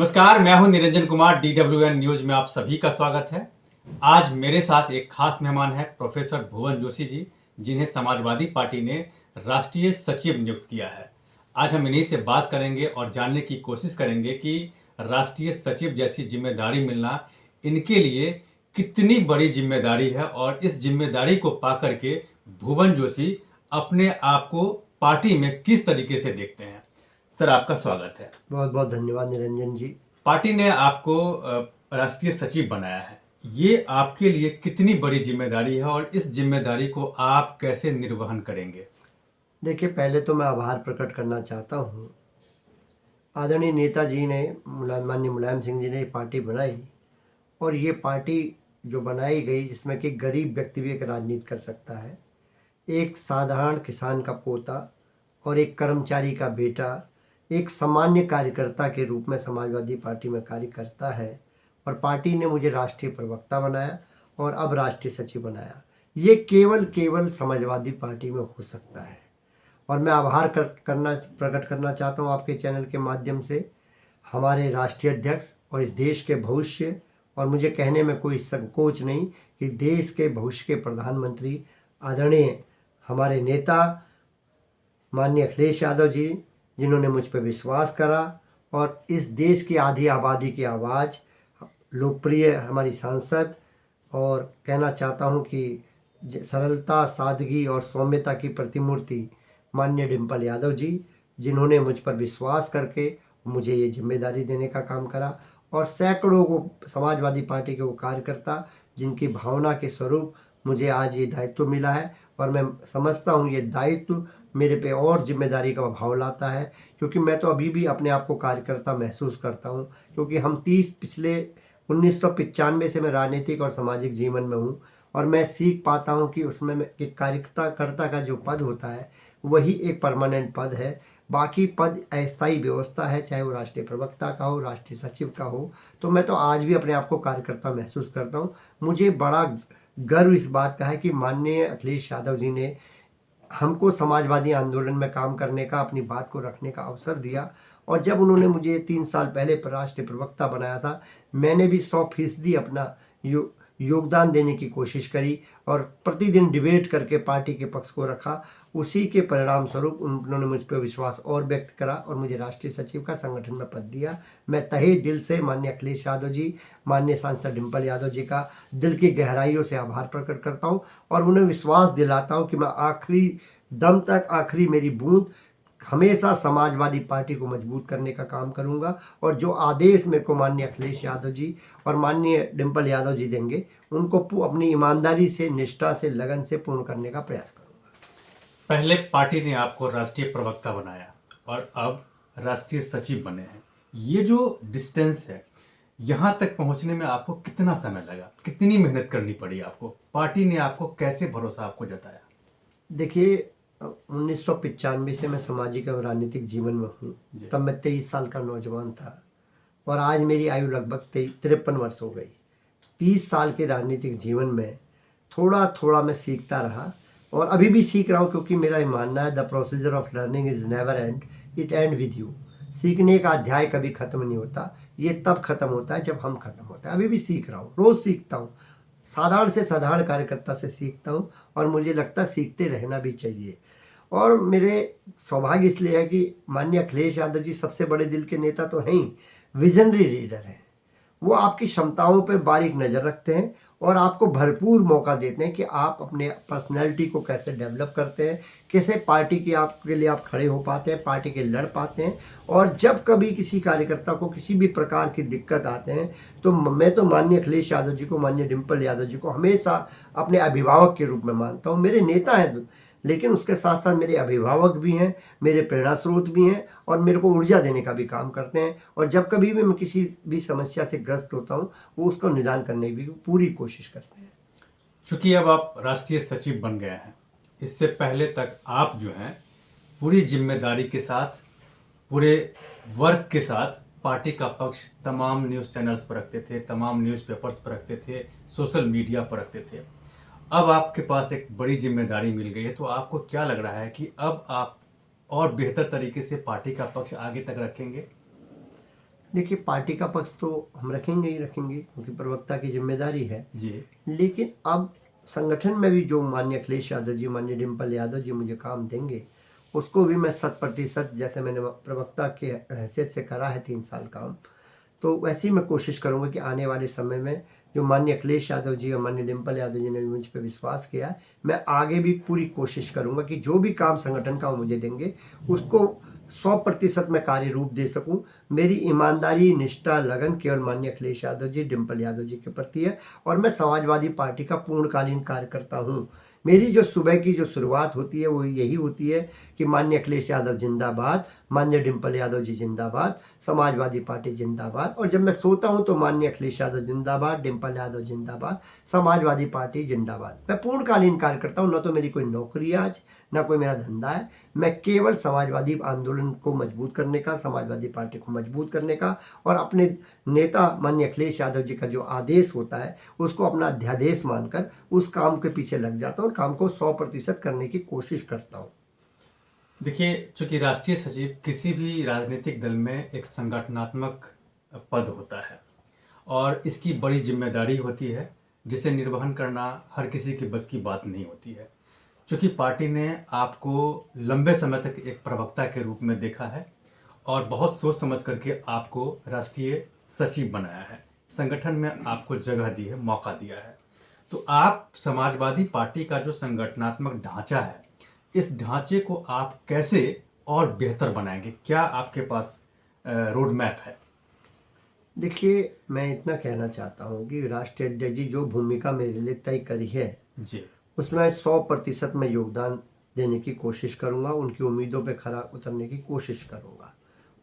नमस्कार, मैं हूं निरंजन कुमार। DWN न्यूज में आप सभी का स्वागत है। आज मेरे साथ एक खास मेहमान है प्रोफेसर भुवन जोशी जी, जिन्हें समाजवादी पार्टी ने राष्ट्रीय सचिव नियुक्त किया है। आज हम इन्हीं से बात करेंगे और जानने की कोशिश करेंगे कि राष्ट्रीय सचिव जैसी जिम्मेदारी मिलना इनके लिए कितनी बड़ी जिम्मेदारी है और इस जिम्मेदारी को पा करके भुवन जोशी अपने आप को पार्टी में किस तरीके से देखते हैं। सर, आपका स्वागत है। बहुत बहुत धन्यवाद निरंजन जी। पार्टी ने आपको राष्ट्रीय सचिव बनाया है। ये आपके लिए कितनी बड़ी जिम्मेदारी है और इस जिम्मेदारी को आप कैसे निर्वहन करेंगे? देखिए, पहले तो मैं आभार प्रकट करना चाहता हूँ। आदरणीय नेताजी ने, माननीय मुलायम सिंह जी ने ये पार्टी बनाई और ये पार्टी जो बनाई गई जिसमें कि गरीब व्यक्ति भी एक राजनीति कर सकता है, एक साधारण किसान का पोता और एक कर्मचारी का बेटा एक सामान्य कार्यकर्ता के रूप में समाजवादी पार्टी में कार्य करता है और पार्टी ने मुझे राष्ट्रीय प्रवक्ता बनाया और अब राष्ट्रीय सचिव बनाया। ये केवल समाजवादी पार्टी में हो सकता है और मैं आभार प्रकट करना चाहता हूँ आपके चैनल के माध्यम से हमारे राष्ट्रीय अध्यक्ष और इस देश के भविष्य, और मुझे कहने में कोई संकोच नहीं कि देश के भविष्य के प्रधानमंत्री आदरणीय हमारे नेता माननीय अखिलेश यादव जी, जिन्होंने मुझ पर विश्वास करा और इस देश की आधी आबादी की आवाज़, लोकप्रिय हमारी सांसद, और कहना चाहता हूं कि सरलता, सादगी और सौम्यता की प्रतिमूर्ति माननीय डिम्पल यादव जी, जिन्होंने मुझ पर विश्वास करके मुझे ये जिम्मेदारी देने का काम करा, और सैकड़ों को समाजवादी पार्टी के वो कार्यकर्ता जिनकी भावना के स्वरूप मुझे आज ये दायित्व मिला है। और मैं समझता हूँ ये दायित्व मेरे पे और जिम्मेदारी का भाव लाता है, क्योंकि मैं तो अभी भी अपने आप को कार्यकर्ता महसूस करता हूँ, क्योंकि हम पिछले 1995 से मैं राजनीतिक और सामाजिक जीवन में हूँ और मैं सीख पाता हूँ कि उसमें एक कार्यकर्ता का जो पद होता है वही एक परमानेंट पद है। बाकी पद अस्थायी व्यवस्था है, चाहे वो राष्ट्रीय प्रवक्ता का हो, राष्ट्रीय सचिव का हो। तो मैं तो आज भी अपने आप को कार्यकर्ता महसूस करता हूँ। मुझे बड़ा गर्व इस बात का है कि माननीय अखिलेश यादव जी ने हमको समाजवादी आंदोलन में काम करने का, अपनी बात को रखने का अवसर दिया, और जब उन्होंने मुझे 3 साल पहले राष्ट्रीय प्रवक्ता बनाया था, मैंने भी 100% अपना योगदान देने की कोशिश करी और प्रतिदिन डिबेट करके पार्टी के पक्ष को रखा। उसी के परिणाम स्वरूप उन्होंने मुझ पर विश्वास और व्यक्त करा और मुझे राष्ट्रीय सचिव का संगठन में पद दिया। मैं तहे दिल से माननीय अखिलेश यादव जी, माननीय सांसद डिम्पल यादव जी का दिल की गहराइयों से आभार प्रकट करता हूँ और उन्हें विश्वास दिलाता हूँ कि मैं आखिरी दम तक, आखिरी मेरी बूंद, हमेशा समाजवादी पार्टी को मजबूत करने का काम करूंगा और जो आदेश मेरे को माननीय अखिलेश यादव जी और माननीय डिम्पल यादव जी देंगे उनको अपनी ईमानदारी से, निष्ठा से, लगन से पूर्ण करने का प्रयास करूंगा। पहले पार्टी ने आपको राष्ट्रीय प्रवक्ता बनाया और अब राष्ट्रीय सचिव बने हैं। ये जो डिस्टेंस है, यहाँ तक पहुँचने में आपको कितना समय लगा, कितनी मेहनत करनी पड़ी आपको? पार्टी ने आपको कैसे भरोसा आपको जताया? देखिए, 1995 से मैं सामाजिक और राजनीतिक जीवन में हूँ। तब मैं 23 साल का नौजवान था और आज मेरी आयु लगभग 53 वर्ष हो गई। 30 साल के राजनीतिक जीवन में थोड़ा थोड़ा मैं सीखता रहा और अभी भी सीख रहा हूँ, क्योंकि मेरा ये मानना है the procedure of learning is never and, it and with you. सीखने का अध्याय कभी खत्म नहीं होता, ये तब खत्म होता है जब हम खत्म होते हैं। अभी भी सीख रहा हूँ, रोज सीखता हूँ, साधारण से साधारण कार्यकर्ता से सीखता हूँ और मुझे लगता है सीखते रहना भी चाहिए। और मेरे सौभाग्य इसलिए है कि माननीय अखिलेश यादव जी सबसे बड़े दिल के नेता तो हैं ही, विजनरी लीडर हैं। वो आपकी क्षमताओं पे बारीक नज़र रखते हैं और आपको भरपूर मौका देते हैं कि आप अपने पर्सनैलिटी को कैसे डेवलप करते हैं, कैसे पार्टी के आपके लिए आप खड़े हो पाते हैं, पार्टी के लड़ पाते हैं। और जब कभी किसी कार्यकर्ता को किसी भी प्रकार की दिक्कत आते हैं तो मैं तो माननीय अखिलेश यादव जी को, माननीय डिम्पल यादव जी को हमेशा अपने अभिभावक के रूप में मानता हूँ। मेरे नेता हैं लेकिन उसके साथ साथ मेरे अभिभावक भी हैं, मेरे प्रेरणा स्रोत भी हैं और मेरे को ऊर्जा देने का भी काम करते हैं। और जब कभी भी मैं किसी भी समस्या से ग्रस्त होता हूँ वो उसको निदान करने की भी पूरी कोशिश करते हैं। चूँकि अब आप राष्ट्रीय सचिव बन गए हैं, इससे पहले तक आप जो हैं पूरी जिम्मेदारी के साथ, पूरे वर्क के साथ पार्टी का पक्ष तमाम न्यूज़ चैनल्स पर रखते थे, तमाम न्यूज़पेपर्स पर रखते थे, सोशल मीडिया पर रखते थे। अब आपके पास एक बड़ी जिम्मेदारी मिल गई है, तो आपको क्या लग रहा है कि अब आप और बेहतर तरीके से पार्टी का पक्ष आगे तक रखेंगे? देखिए, पार्टी का पक्ष तो हम रखेंगे ही रखेंगे, क्योंकि प्रवक्ता की जिम्मेदारी है। जी। लेकिन अब संगठन में भी जो माननीय अखिलेश यादव जी, माननीय डिम्पल यादव जी मुझे काम देंगे, उसको भी मैं 100%, जैसे मैंने प्रवक्ता के हैसियत से करा है 3 साल काम, तो वैसे ही मैं कोशिश करूंगा कि आने वाले समय में जो माननीय अखिलेश यादव जी और माननीय डिम्पल यादव जी ने भी मुझ पर विश्वास किया है, मैं आगे भी पूरी कोशिश करूंगा कि जो भी काम संगठन का वो मुझे देंगे उसको 100% मैं कार्य रूप दे सकूं। मेरी ईमानदारी, निष्ठा, लगन केवल माननीय अखिलेश यादव जी, डिम्पल यादव जी के प्रति है, और मैं समाजवादी पार्टी का पूर्णकालीन कार्यकर्ता हूं। मेरी जो सुबह की जो शुरुआत होती है वो यही होती है कि माननीय अखिलेश यादव जिंदाबाद, माननीय डिम्पल यादव जी जिंदाबाद, समाजवादी पार्टी जिंदाबाद, और जब मैं सोता हूं तो माननीय अखिलेश यादव जिंदाबाद, डिम्पल यादव जिंदाबाद, समाजवादी पार्टी जिंदाबाद। मैं पूर्णकालीन कार्यकर्ता हूं, न तो मेरी कोई नौकरी आज, ना कोई मेरा धंधा है। मैं केवल समाजवादी आंदोलन को मजबूत करने का, समाजवादी पार्टी को मजबूत करने का, और अपने नेता माननीय अखिलेश यादव जी का जो आदेश होता है उसको अपना अध्यादेश मानकर उस काम के पीछे लग जाता हूँ और काम को 100% करने की कोशिश करता हूँ। देखिए, चूंकि राष्ट्रीय सचिव किसी भी राजनीतिक दल में एक संगठनात्मक पद होता है और इसकी बड़ी जिम्मेदारी होती है, जिसे निर्वहन करना हर किसी की बस की बात नहीं होती है। चूंकि पार्टी ने आपको लंबे समय तक एक प्रवक्ता के रूप में देखा है और बहुत सोच समझ करके आपको राष्ट्रीय सचिव बनाया है, संगठन में आपको जगह दी है, मौका दिया है, तो आप समाजवादी पार्टी का जो संगठनात्मक ढांचा है, इस ढांचे को आप कैसे और बेहतर बनाएंगे? क्या आपके पास रोड मैप है? देखिए, मैं इतना कहना चाहता हूँ कि राष्ट्रीय अध्यक्ष जी जो भूमिका मेरे लिए तय करी है जी। उसमें 100% मैं योगदान देने की कोशिश करूँगा, उनकी उम्मीदों पे खरा उतरने की कोशिश करूँगा।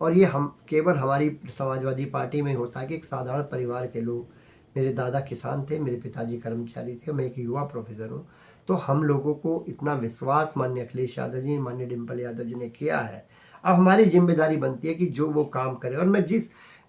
और ये हम केवल हमारी समाजवादी पार्टी में होता है कि एक साधारण परिवार के लोग, मेरे दादा किसान थे, मेरे पिताजी कर्मचारी थे, मैं एक युवा प्रोफेसर हूँ, तो हम लोगों को इतना विश्वास माननीय अखिलेश यादव जी, माननीय डिम्पल यादव जी ने किया है। अब हमारी जिम्मेदारी बनती है कि जो वो काम करे, और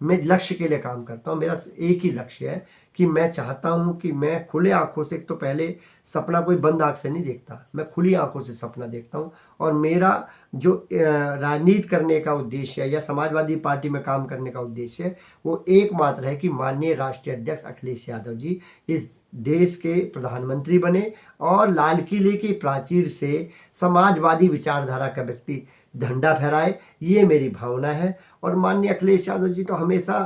मैं लक्ष्य के लिए काम करता हूँ। मेरा एक ही लक्ष्य है कि मैं चाहता हूं कि मैं खुले आंखों से, एक तो पहले सपना कोई बंद आंख से नहीं देखता, मैं खुली आंखों से सपना देखता हूं, और मेरा जो राजनीति करने का उद्देश्य है या समाजवादी पार्टी में काम करने का उद्देश्य है वो एकमात्र है कि माननीय राष्ट्रीय अध्यक्ष अखिलेश यादव जी इस देश के प्रधानमंत्री बने और लाल किले की प्राचीर से समाजवादी विचारधारा का व्यक्ति झंडा फहराए। ये मेरी भावना है। और माननीय अखिलेश यादव जी तो हमेशा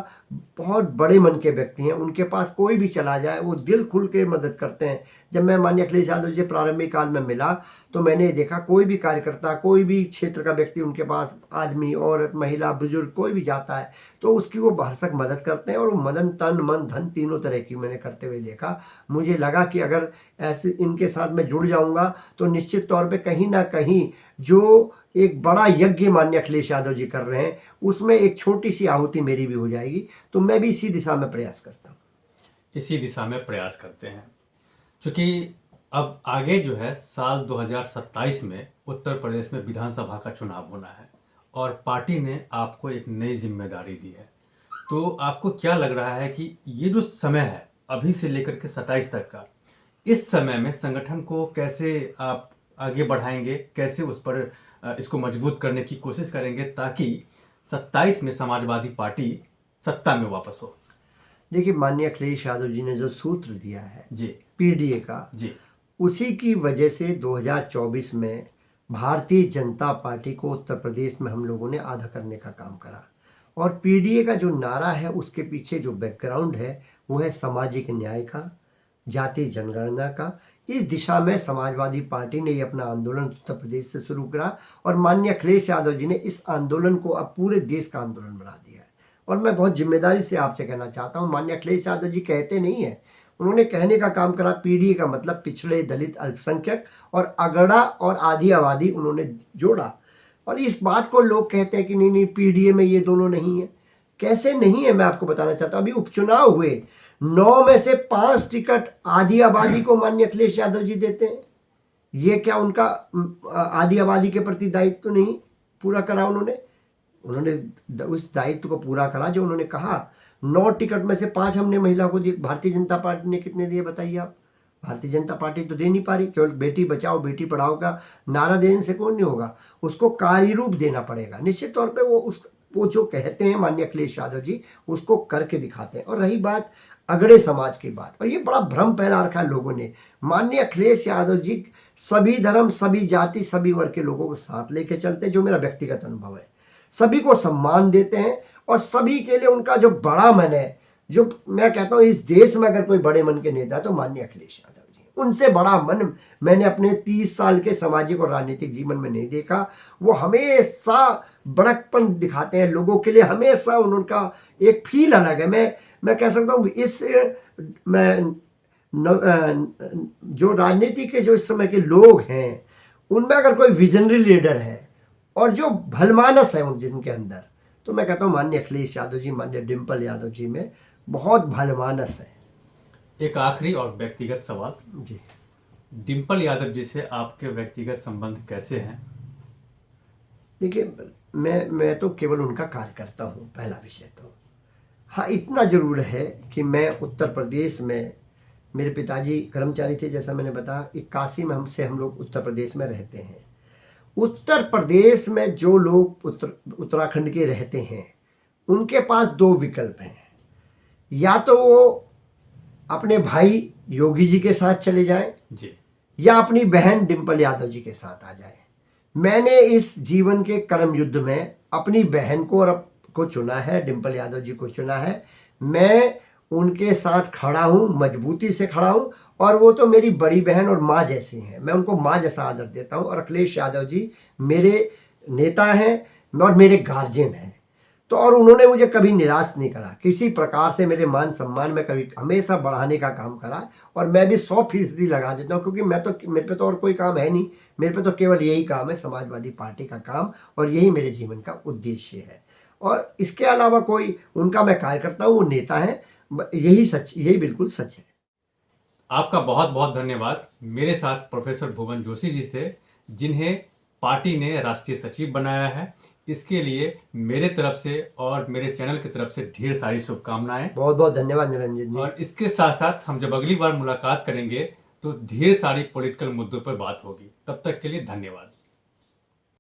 बहुत बड़े मन के व्यक्ति हैं, उनके पास कोई भी चला जाए वो दिल खुल के मदद करते हैं। जब मैं माननीय अखिलेश यादव जी प्रारंभिक काल में मिला तो मैंने देखा कोई भी कार्यकर्ता, कोई भी क्षेत्र का व्यक्ति उनके पास, आदमी, औरत, महिला, बुजुर्ग, कोई भी जाता है तो उसकी वो भरसक मदद करते हैं, और वो मदन तन मन धन तीनों तरह की मैंने करते हुए देखा। मुझे लगा कि अगर ऐसे इनके साथ मैं जुड़ जाऊंगा तो निश्चित तौर पे कहीं ना कहीं जो एक बड़ा यज्ञ माननीय अखिलेश यादव जी कर रहे हैं उसमें एक छोटी सी आहुति मेरी भी हो जाएगी। तो मैं भी इसी दिशा में प्रयास करता हूँ। इसी दिशा में प्रयास करते हैं, क्योंकि अब आगे जो है साल 2027 में उत्तर प्रदेश में विधानसभा का चुनाव होना है और पार्टी ने आपको एक नई जिम्मेदारी दी है। तो आपको क्या लग रहा है कि ये जो समय है अभी से लेकर के 27 तक का, इस समय में संगठन को कैसे आप आगे बढ़ाएंगे, कैसे उस पर इसको मजबूत करने की कोशिश करेंगे ताकि 27 में समाजवादी पार्टी सत्ता में वापस हो? देखिए, माननीय अखिलेश यादव जी ने जो सूत्र दिया है जी। पीडीए का, जी। उसी की वजह से 2024 में भारतीय जनता पार्टी को उत्तर प्रदेश में हम लोगों ने आधा करने का काम करा। और पीडीए का जो नारा है उसके पीछे जो बैकग्राउंड है वो है सामाजिक न्याय का, जाति जनगणना का। इस दिशा में समाजवादी पार्टी ने ये अपना आंदोलन उत्तर प्रदेश से शुरू करा, और माननीय अखिलेश यादव जी ने इस आंदोलन को अब पूरे देश का आंदोलन बना दिया है। और मैं बहुत जिम्मेदारी से आपसे कहना चाहता हूँ, माननीय अखिलेश यादव जी कहते नहीं है, उन्होंने कहने का काम करा। पीडीए का मतलब पिछड़े, दलित, अल्पसंख्यक और अगड़ा और आधी आबादी उन्होंने जोड़ा। और इस बात को लोग कहते हैं कि नहीं नहीं पीडीए में ये दोनों नहीं है। कैसे नहीं है मैं आपको बताना चाहता हूँ। अभी उपचुनाव हुए, 9 में से 5 टिकट आधी आबादी को माननीय अखिलेश यादव जी देते हैं। ये क्या उनका आधी आबादी के प्रति दायित्व नहीं पूरा करा? उन्होंने उस दायित्व को पूरा करा जो उन्होंने कहा। 9 टिकट में से 5 हमने महिला को दिए। भारतीय जनता पार्टी ने कितने दिए बताइए आप? भारतीय जनता पार्टी तो दे नहीं पा रही। केवल बेटी बचाओ बेटी पढ़ाओ का नारा देने से कौन नहीं होगा, उसको कार्य रूप देना पड़ेगा। निश्चित तौर पे वो उस वो जो कहते हैं माननीय अखिलेश यादव जी उसको करके दिखाते हैं। और रही बात अगड़े समाज की बात, और ये बड़ा भ्रम फैला रखा है लोगों ने। माननीय अखिलेश यादव जी सभी धर्म, सभी जाति, सभी वर्ग के लोगों को साथ लेके चलते हैं, जो मेरा व्यक्तिगत अनुभव है। सभी को सम्मान देते हैं और सभी के लिए उनका जो बड़ा मन है, जो मैं कहता हूँ इस देश में अगर कोई बड़े मन के नेता है तो माननीय अखिलेश यादव जी। उनसे बड़ा मन मैंने अपने 30 साल के सामाजिक और राजनीतिक जीवन में नहीं देखा। वो हमेशा बड़कपन दिखाते हैं लोगों के लिए, हमेशा उनका एक फील अलग है। मैं कह सकता हूँ इस मैं जो राजनीति के जो इस समय के लोग हैं उनमें अगर कोई विजनरी लीडर है और जो भलमानस है उन जिनके अंदर, तो मैं कहता हूँ माननीय अखिलेश यादव जी, माननीय डिम्पल यादव जी में बहुत भलमानस है। एक आखिरी और व्यक्तिगत सवाल जी, डिम्पल यादव जी से आपके व्यक्तिगत संबंध कैसे हैं? देखिए मैं तो केवल उनका कार्य करता हूँ, पहला विषय तो। हाँ, इतना जरूर है कि मैं उत्तर प्रदेश में, मेरे पिताजी कर्मचारी थे जैसा मैंने बताया, 81 में हम लोग उत्तर प्रदेश में रहते हैं। उत्तर प्रदेश में जो लोग उत्तराखंड के रहते हैं उनके पास दो विकल्प हैं। या तो वो अपने भाई योगी जी के साथ चले जाएं जी, या अपनी बहन डिम्पल यादव जी के साथ आ जाएं। मैंने इस जीवन के कर्म युद्ध में अपनी बहन को चुना है, डिम्पल यादव जी को चुना है। मैं उनके साथ खड़ा हूं, मजबूती से खड़ा हूं, और वो तो मेरी बड़ी बहन और माँ जैसी हैं। मैं उनको माँ जैसा आदर देता हूं। और अखिलेश यादव जी मेरे नेता हैं और मेरे गार्जियन हैं। तो और उन्होंने मुझे कभी निराश नहीं करा, किसी प्रकार से मेरे मान सम्मान में कभी हमेशा बढ़ाने का काम करा। और मैं भी 100% लगा देता हूँ, क्योंकि मेरे पे तो और कोई काम है नहीं। मेरे पे तो केवल यही काम है, समाजवादी पार्टी का काम, और यही मेरे जीवन का उद्देश्य है। और इसके अलावा कोई उनका मैं कार्य करता हूँ, वो नेता है, यही सच, यही बिल्कुल सच है। आपका बहुत बहुत धन्यवाद। मेरे साथ प्रोफेसर भुवन जोशी जी थे, जिन्हें पार्टी ने राष्ट्रीय सचिव बनाया है। इसके लिए मेरे तरफ से और मेरे चैनल की तरफ से ढेर सारी शुभकामनाएं। बहुत बहुत धन्यवाद निरंजन जी। और इसके साथ साथ हम जब अगली बार मुलाकात करेंगे तो ढेर सारी पॉलिटिकल मुद्दों पर बात होगी। तब तक के लिए धन्यवाद।